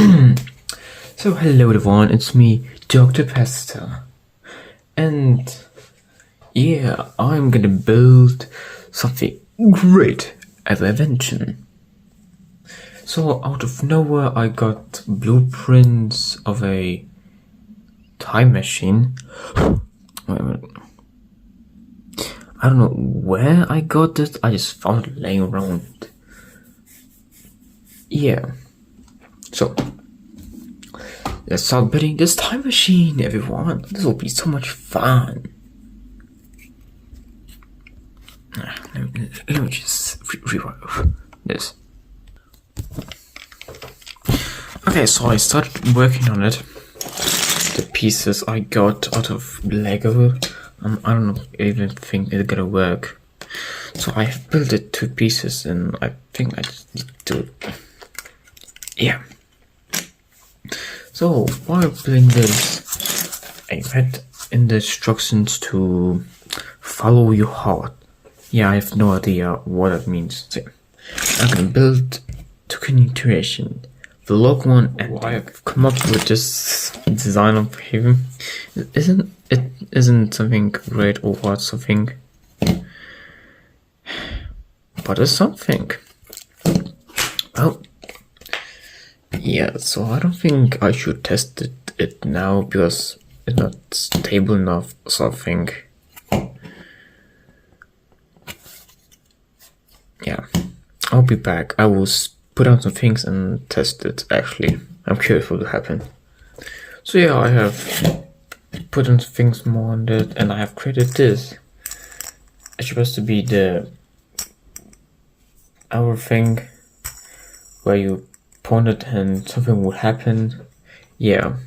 So hello everyone, it's me, Dr. Pesta. And yeah, I'm gonna build something great as an invention. So out of nowhere I got blueprints of a time machine. Wait a minute. I don't know where I got it, I just found it laying around. Yeah. So let's start building this time machine, everyone. This will be so much fun. Let me just rewind this. Okay, so I started working on it. The pieces I got out of Lego. I don't even think it's gonna work. So I have built it 2 pieces, and I think I just need to. Yeah. So while building this, I read in the instructions to follow your heart. Yeah, I have no idea what that means. So I'm gonna build token iteration. The log one, and I've come up with this design of him. Isn't something great or what something? But it's something. Well, yeah, so I don't think I should test it now because it's not stable enough or something. Yeah, I'll be back. I will put on some things and test it actually. I'm curious what will happen. So yeah, I have put on things more on it, and I have created this. It's supposed to be our thing where you point it and something will happen. Yeah.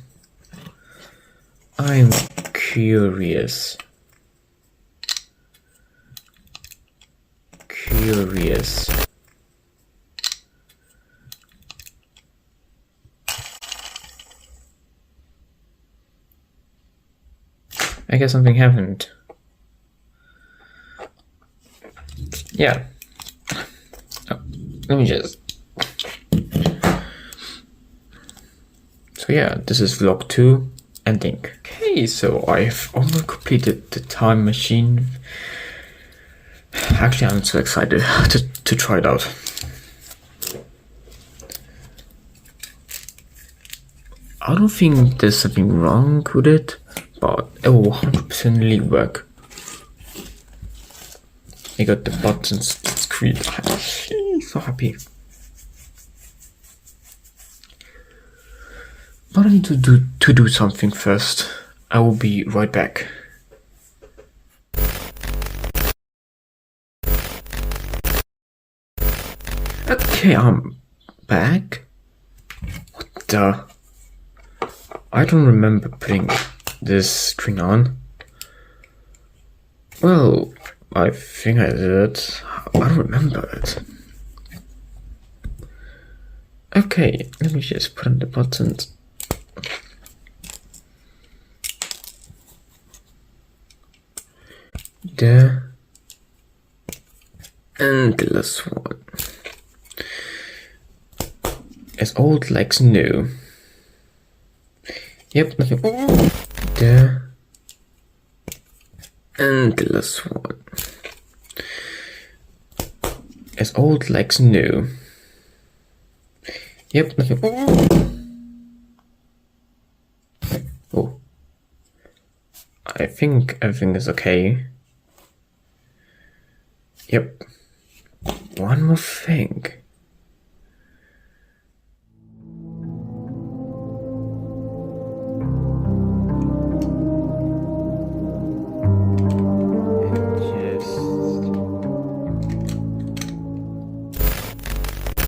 I'm curious. I guess something happened. Yeah. Oh, let me just. So yeah, this is vlog 2 ending. Okay, so I've almost completed the time machine. Actually, I'm so excited to try it out. I don't think there's something wrong with it, but it will 100% work. I got the buttons screen. I'm so happy. But I need to do something first. I will be right back. Okay, I'm back. What the? I don't remember putting this screen on. Well, I think I did. I don't remember it. Okay, let me just put in the buttons. There. And the last one. As old like new. Yep, nothing. There. And the last one. As old like new. Yep, nothing. Oh. I think everything is okay. Yep. One more thing.